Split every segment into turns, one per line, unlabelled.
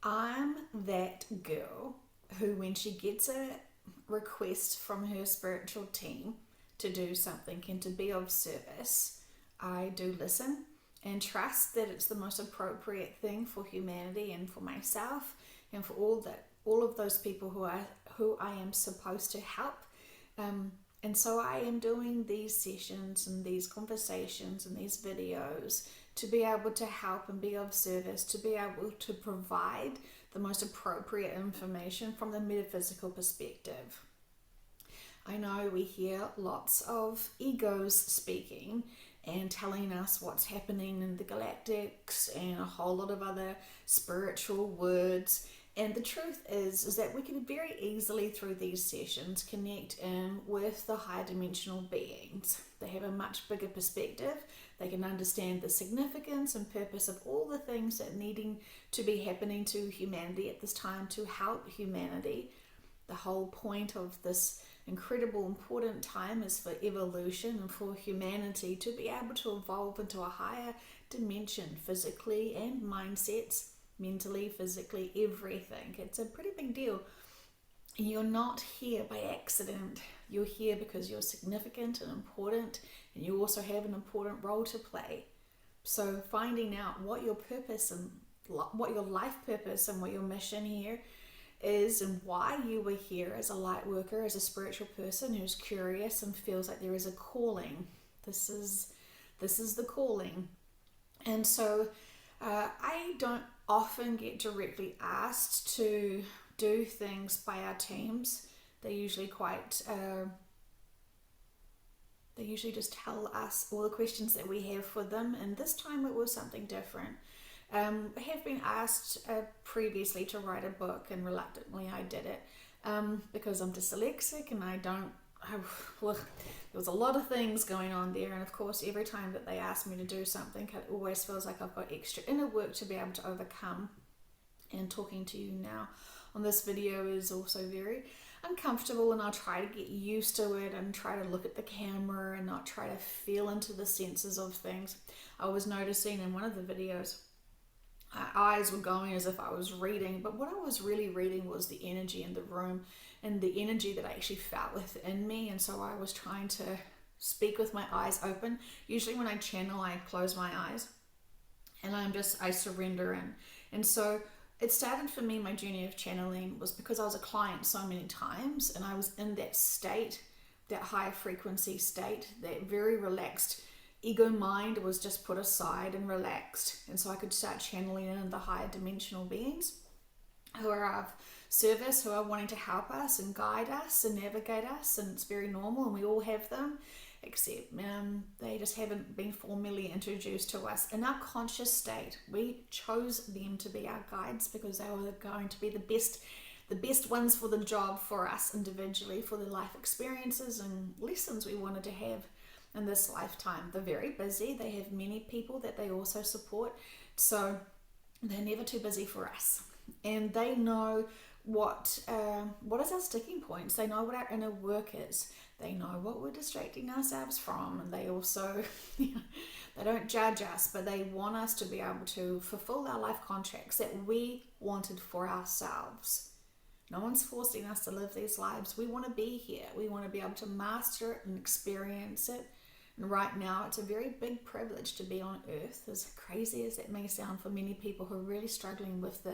I'm that girl who, when she gets a request from her spiritual team to do something and to be of service, I do listen and trust that it's the most appropriate thing for humanity and for myself and for all of those people who I am supposed to help. And so I am doing these sessions and these conversations and these videos to be able to help and be of service, to be able to provide the most appropriate information from the metaphysical perspective. I know we hear lots of egos speaking and telling us what's happening in the galactics and a whole lot of other spiritual words. And the truth is that we can very easily through these sessions connect in with the higher dimensional beings. They have a much bigger perspective. They can understand the significance and purpose of all the things that needing to be happening to humanity at this time to help humanity. The whole point of this incredible important time is for evolution and for humanity to be able to evolve into a higher dimension physically and mindsets, mentally, physically, everything. It's a pretty big deal. You're not here by accident. You're here because you're significant and important, and you also have an important role to play. So finding out what your purpose and what your life purpose and what your mission here is and why you were here as a light worker, as a spiritual person who's curious and feels like there is a calling. This is the calling. And so I don't often get directly asked to do things by our teams. They usually they usually just tell us all the questions that we have for them, and this time it was something different. I have been asked previously to write a book, and reluctantly I did it because I'm dyslexic and there was a lot of things going on there, and of course every time that they ask me to do something it always feels like I've got extra inner work to be able to overcome. And talking to you now on this video is also very uncomfortable, and I'll try to get used to it and try to look at the camera and not try to feel into the senses of things. I was noticing in one of the videos eyes were going as if I was reading, but what I was really reading was the energy in the room and the energy that I actually felt within me. And so I was trying to speak with my eyes open. Usually when I channel, I close my eyes and I surrender in. And so it started for me, my journey of channeling was because I was a client so many times, and I was in that state, that higher frequency state, that very relaxed ego mind was just put aside and relaxed. And so I could start channeling in the higher dimensional beings who are of service, who are wanting to help us and guide us and navigate us. And it's very normal, and we all have them, except they just haven't been formally introduced to us in our conscious state. We chose them to be our guides because they were going to be the best ones for the job for us individually, for the life experiences and lessons we wanted to have in this lifetime. They're very busy. They have many people that they also support, so they're never too busy for us. And they know what is our sticking points. They know what our inner work is. They know what we're distracting ourselves from, and they also they don't judge us, but they want us to be able to fulfill our life contracts that we wanted for ourselves. No one's forcing us to live these lives. We want to be here. We want to be able to master it and experience it. And right now, it's a very big privilege to be on earth, as crazy as it may sound for many people who are really struggling with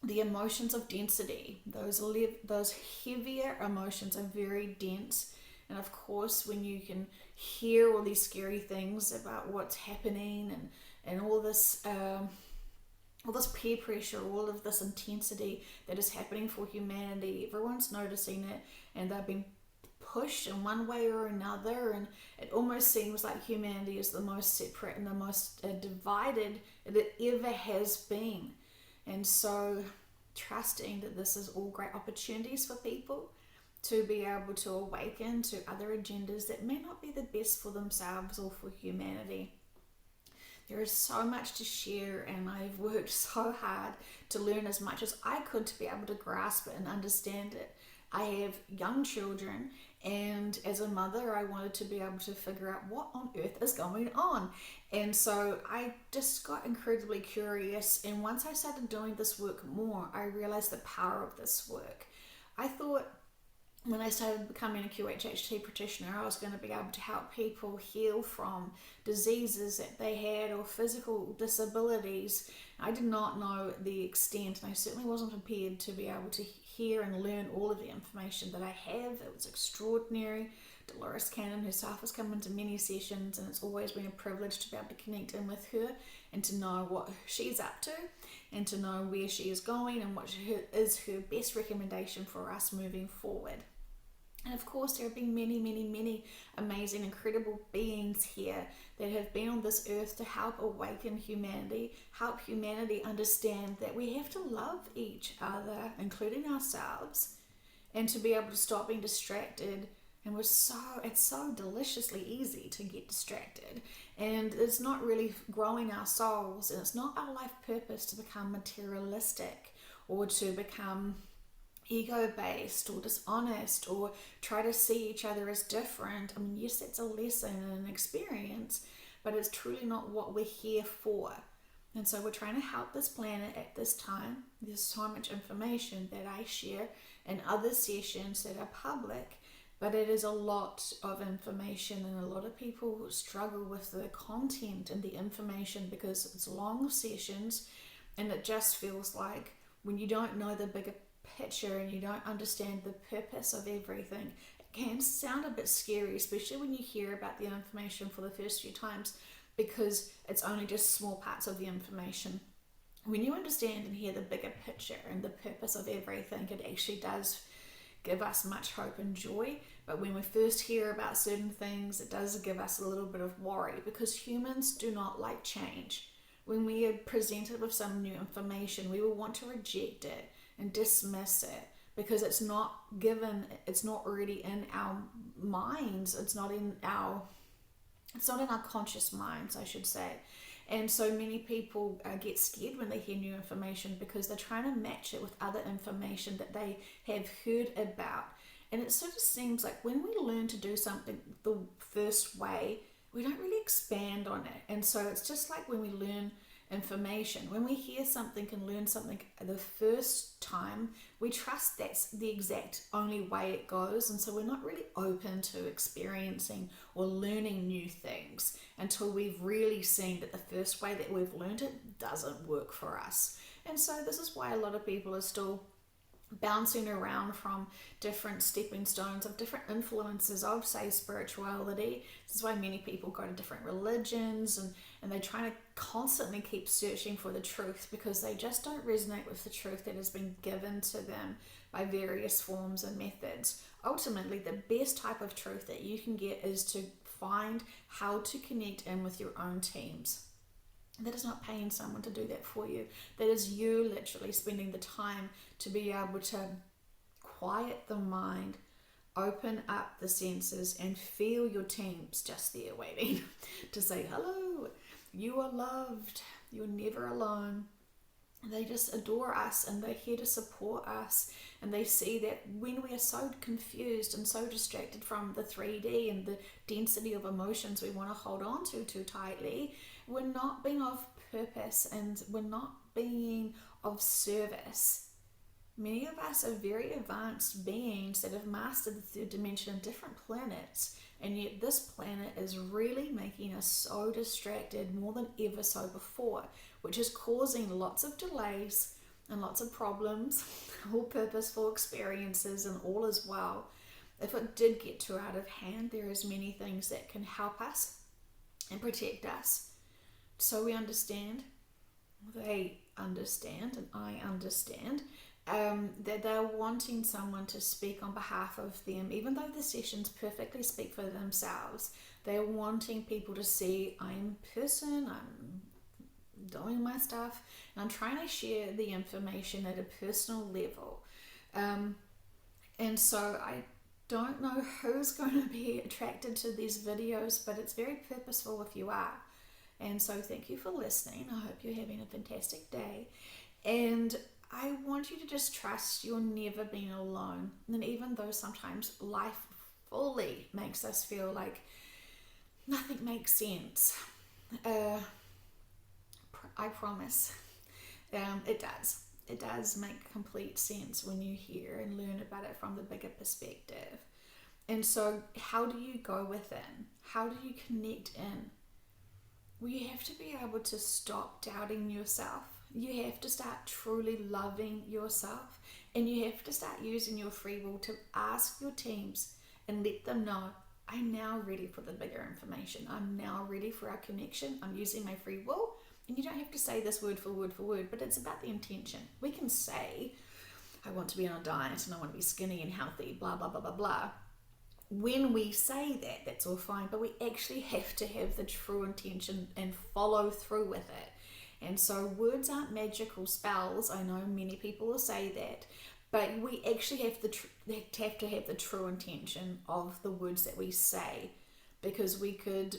the emotions of density. Those heavier emotions are very dense. And of course, when you can hear all these scary things about what's happening and all this peer pressure, all of this intensity that is happening for humanity, everyone's noticing it, and they've been pushed in one way or another, and it almost seems like humanity is the most separate and the most divided it ever has been. And so trusting that this is all great opportunities for people to be able to awaken to other agendas that may not be the best for themselves or for humanity. There is so much to share, and I've worked so hard to learn as much as I could to be able to grasp it and understand it. I have young children, And as a mother, I wanted to be able to figure out what on earth is going on. And so I just got incredibly curious. And once I started doing this work more, I realized the power of this work. I thought when I started becoming a QHHT practitioner, I was going to be able to help people heal from diseases that they had or physical disabilities. I did not know the extent, and I certainly wasn't prepared to be able to hear and learn all of the information that I have. It was extraordinary. Dolores Cannon herself has come into many sessions, and it's always been a privilege to be able to connect in with her and to know what she's up to and to know where she is going and what is her best recommendation for us moving forward. And of course, there have been many, many, many amazing, incredible beings here that have been on this earth to help awaken humanity, help humanity understand that we have to love each other, including ourselves, and to be able to stop being distracted. And it's so deliciously easy to get distracted. And it's not really growing our souls, and it's not our life purpose to become materialistic or to become ego-based or dishonest or try to see each other as different. I mean, yes, it's a lesson and an experience, but it's truly not what we're here for. And so we're trying to help this planet at this time. There's so much information that I share in other sessions that are public, but it is a lot of information, and a lot of people struggle with the content and the information because it's long sessions, and it just feels like when you don't know the bigger picture and you don't understand the purpose of everything, it can sound a bit scary, especially when you hear about the information for the first few times, because it's only just small parts of the information. When you understand and hear the bigger picture and the purpose of everything, it actually does give us much hope and joy. But when we first hear about certain things, it does give us a little bit of worry, because humans do not like change. When we are presented with some new information, we will want to reject it and dismiss it because it's not already in our minds, it's not in our conscious minds, I should say. And so many people get scared when they hear new information because they're trying to match it with other information that they have heard about. And it sort of seems like when we learn to do something the first way, we don't really expand on it. And so it's just like when we learn information. When we hear something and learn something the first time, we trust that's the exact only way it goes, and so we're not really open to experiencing or learning new things until we've really seen that the first way that we've learned it doesn't work for us. And so this is why a lot of people are still bouncing around from different stepping stones of different influences of, say, spirituality. This is why many people go to different religions and they try to constantly keep searching for the truth, because they just don't resonate with the truth that has been given to them by various forms and methods. Ultimately, the best type of truth that you can get is to find how to connect in with your own teams. That is not paying someone to do that for you. That is you literally spending the time to be able to quiet the mind, open up the senses, and feel your teams just there waiting to say, hello, you are loved, you're never alone. They just adore us, and they're here to support us, and they see that when we are so confused and so distracted from the 3D and the density of emotions we want to hold on to too tightly, we're not being of purpose and we're not being of service. Many of us are very advanced beings that have mastered the third dimension of different planets, and yet this planet is really making us so distracted more than ever so before, which is causing lots of delays and lots of problems, all purposeful experiences and all as well. If it did get too out of hand, there is many things that can help us and protect us. So we understand, they understand, and I understand that they're wanting someone to speak on behalf of them, even though the sessions perfectly speak for themselves. They're wanting people to see I'm a person, I'm doing my stuff, and I'm trying to share the information at a personal level. And so I don't know who's going to be attracted to these videos, but it's very purposeful if you are. And so thank you for listening. I hope you're having a fantastic day. And I want you to just trust you're never been alone. And even though sometimes life fully makes us feel like nothing makes sense. I promise. It does. It does make complete sense when you hear and learn about it from the bigger perspective. And so, how do you go within? How do you connect in? Well, you have to be able to stop doubting yourself. You have to start truly loving yourself. And you have to start using your free will to ask your teams and let them know, I'm now ready for the bigger information. I'm now ready for our connection. I'm using my free will. And you don't have to say this word for word for word, but it's about the intention. We can say, I want to be on a diet and I want to be skinny and healthy, blah, blah, blah, blah, blah. When we say that, that's all fine, but we actually have to have the true intention and follow through with it. And so words aren't magical spells. I know many people will say that, but we actually have to have the true intention of the words that we say, because we could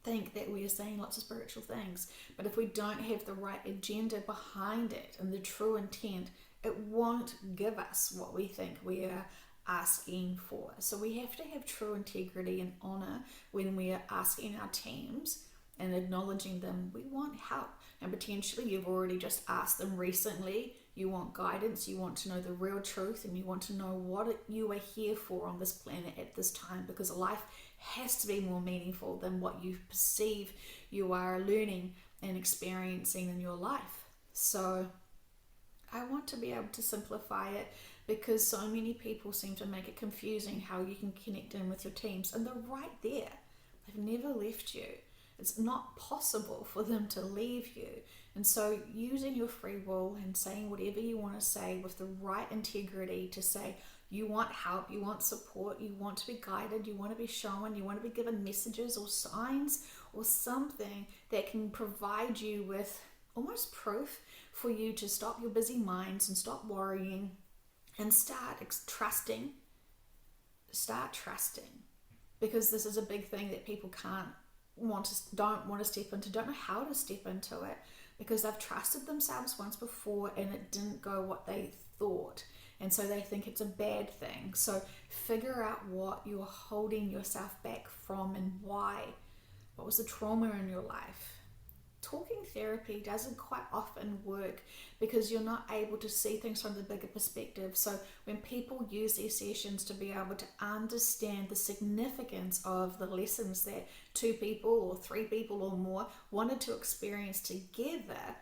think that we are saying lots of spiritual things, but if we don't have the right agenda behind it and the true intent, it won't give us what we think we are asking for. So we have to have true integrity and honor when we are asking our teams and acknowledging them. We want help, and potentially you've already just asked them recently. You want guidance, you want to know the real truth, and you want to know what you are here for on this planet at this time, because life has to be more meaningful than what you perceive you are learning and experiencing in your life. So I want to be able to simplify it, because so many people seem to make it confusing how you can connect in with your teams, and they're right there. They've never left you. It's not possible for them to leave you. And so using your free will and saying whatever you want to say with the right integrity to say you want help, you want support, you want to be guided, you want to be shown, you want to be given messages or signs or something that can provide you with almost proof for you to stop your busy minds and stop worrying and start trusting. Start trusting, because this is a big thing that people don't want to step into, don't know how to step into it, because they've trusted themselves once before and it didn't go what they thought, and so they think it's a bad thing. So figure out what you're holding yourself back from and why. What was the trauma in your life? Talking therapy doesn't quite often work because you're not able to see things from the bigger perspective. So when people use these sessions to be able to understand the significance of the lessons that 2 people or 3 people or more wanted to experience together,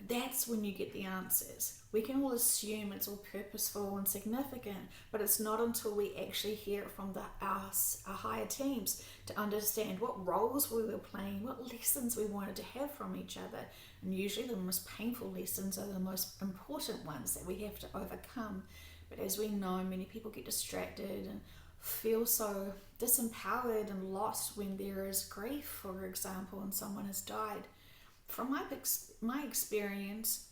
that's when you get the answers. We can all assume it's all purposeful and significant, but it's not until we actually hear it from our higher teams to understand what roles we were playing, what lessons we wanted to have from each other. And usually the most painful lessons are the most important ones that we have to overcome. But as we know, many people get distracted and feel so disempowered and lost when there is grief, for example, and someone has died. From my experience,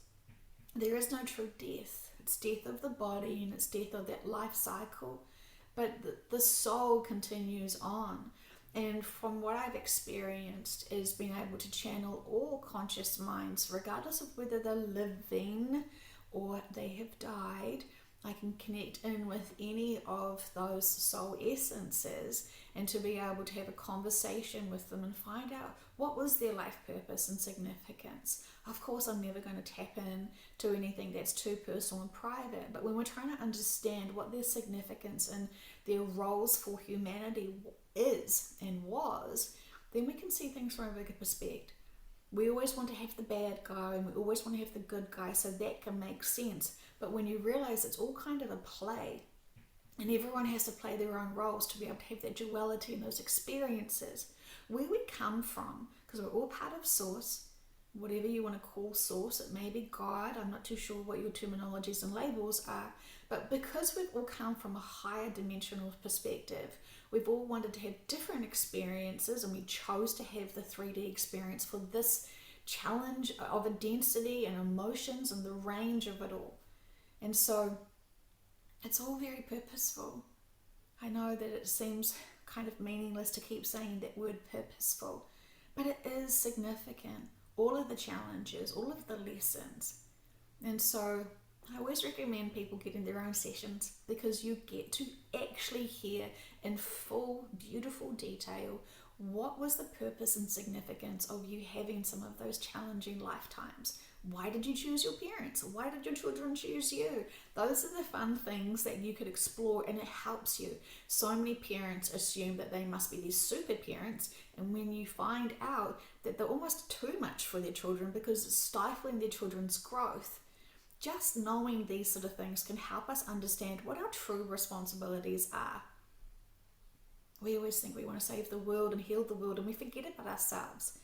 there is no true death. It's death of the body and it's death of that life cycle. But the soul continues on. And from what I've experienced is being able to channel all conscious minds, regardless of whether they're living or they have died. I can connect in with any of those soul essences and to be able to have a conversation with them and find out what was their life purpose and significance. Of course, I'm never going to tap in to anything that's too personal and private, but when we're trying to understand what their significance and their roles for humanity is and was, then we can see things from a bigger perspective. We always want to have the bad guy and we always want to have the good guy, so that can make sense. But when you realize it's all kind of a play and everyone has to play their own roles to be able to have that duality and those experiences, where we come from, because we're all part of source, whatever you want to call source, it may be God, I'm not too sure what your terminologies and labels are, but because we've all come from a higher dimensional perspective, we've all wanted to have different experiences and we chose to have the 3D experience for this challenge of a density and emotions and the range of it all. And so it's all very purposeful. I know that it seems kind of meaningless to keep saying that word purposeful, but it is significant. All of the challenges, all of the lessons. And so I always recommend people getting their own sessions, because you get to actually hear in full, beautiful detail what was the purpose and significance of you having some of those challenging lifetimes. Why did you choose your parents? Why did your children choose you? Those are the fun things that you could explore, and it helps you. So many parents assume that they must be these super parents, and when you find out that they're almost too much for their children because it's stifling their children's growth, just knowing these sort of things can help us understand what our true responsibilities are. We always think we want to save the world and heal the world, and we forget about ourselves.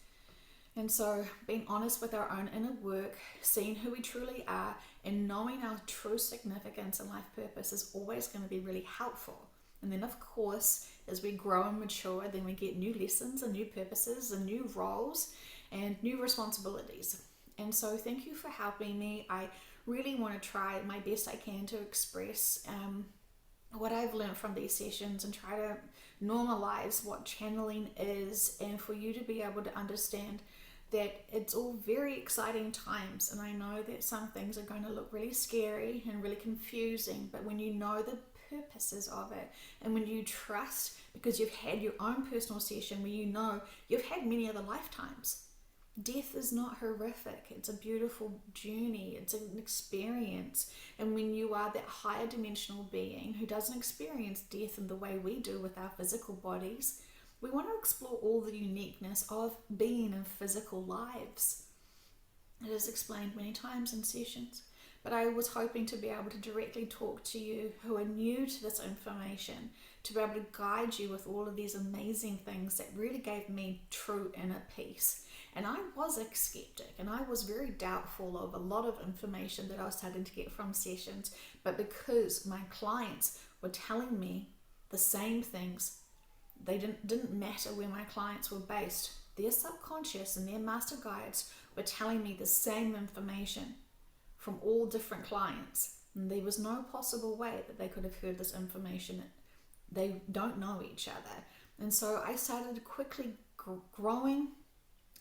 And so being honest with our own inner work, seeing who we truly are, and knowing our true significance and life purpose is always going to be really helpful. And then of course, as we grow and mature, then we get new lessons and new purposes and new roles and new responsibilities. And so thank you for helping me. I really want to try my best I can to express what I've learned from these sessions, and try to normalize what channeling is, and for you to be able to understand that it's all very exciting times. And I know that some things are going to look really scary and really confusing, but when you know the purposes of it, and when you trust, because you've had your own personal session where you know you've had many other lifetimes. Death is not horrific. It's a beautiful journey. It's an experience. And when you are that higher dimensional being who doesn't experience death in the way we do with our physical bodies, we want to explore all the uniqueness of being in physical lives. It is explained many times in sessions, but I was hoping to be able to directly talk to you who are new to this information, to be able to guide you with all of these amazing things that really gave me true inner peace. And I was a skeptic, and I was very doubtful of a lot of information that I was starting to get from sessions, but because my clients were telling me the same things, they didn't matter where my clients were based. Their subconscious and their master guides were telling me the same information from all different clients, and there was no possible way that they could have heard this information. They don't know each other. And so I started quickly growing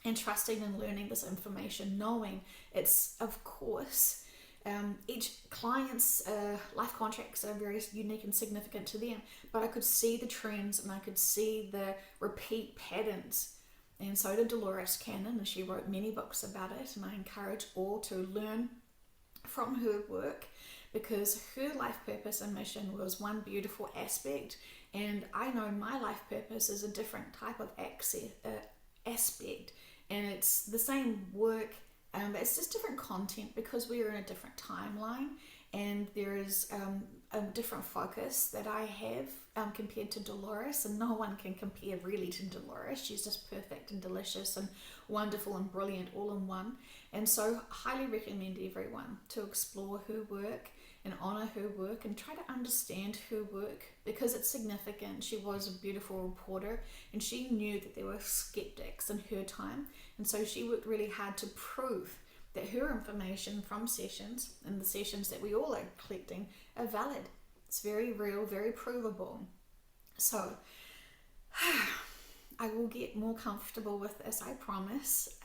and trusting and learning this information, knowing it's, of course, each client's life contracts are very unique and significant to them, but I could see the trends and I could see the repeat patterns. And so did Dolores Cannon, and she wrote many books about it, and I encourage all to learn from her work, because her life purpose and mission was one beautiful aspect, and I know my life purpose is a different type of aspect. And it's the same work, but it's just different content, because we are in a different timeline, and there is a different focus that I have compared to Dolores, and no one can compare really to Dolores. She's just perfect and delicious and wonderful and brilliant all in one. And so highly recommend everyone to explore her work and honor her work and try to understand her work, because it's significant. She was a beautiful reporter, and she knew that there were skeptics in her time, and so she worked really hard to prove that her information from sessions, and the sessions that we all are collecting, are valid. It's very real, very provable. So I will get more comfortable with this, I promise,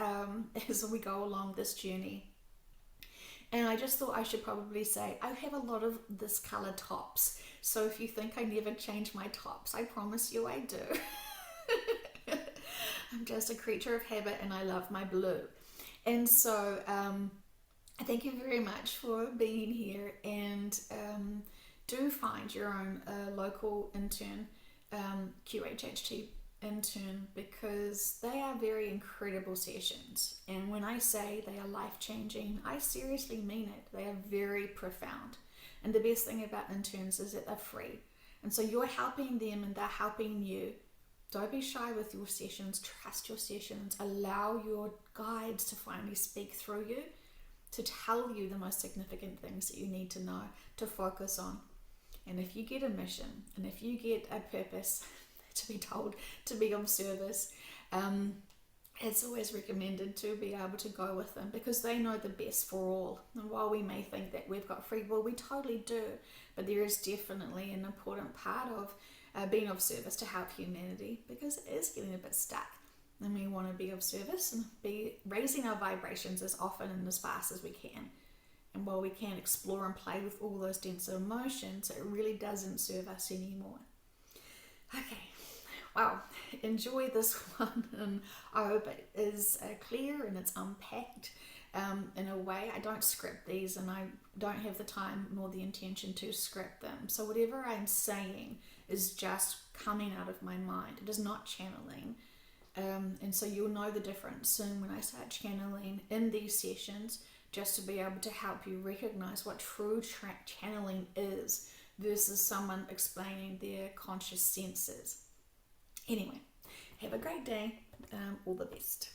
as we go along this journey. And I just thought I should probably say, I have a lot of this color tops. So if you think I never change my tops, I promise you I do. I'm just a creature of habit, and I love my blue. And so thank you very much for being here, and do find your own local intern, QHHT intern, because they are very incredible sessions. And when I say they are life-changing, I seriously mean it. They are very profound. And the best thing about interns is that they're free. And so you're helping them and they're helping you. Don't be shy with your sessions. Trust your sessions. Allow your guides to finally speak through you, to tell you the most significant things that you need to know, to focus on. And if you get a mission, and if you get a purpose to be told, to be of service, it's always recommended to be able to go with them, because they know the best for all. And while we may think that we've got free will, we totally do, but there is definitely an important part of being of service to help humanity, because it is getting a bit stuck, and we want to be of service and be raising our vibrations as often and as fast as we can. And while we can explore and play with all those denser emotions, it really doesn't serve us anymore. Okay, wow, enjoy this one, and I hope it is clear and it's unpacked in a way. I don't script these, and I don't have the time nor the intention to script them. So whatever I'm saying is just coming out of my mind. It is not channeling. And so you'll know the difference soon when I start channeling in these sessions, just to be able to help you recognize what true channeling is versus someone explaining their conscious senses. Anyway, have a great day. All the best.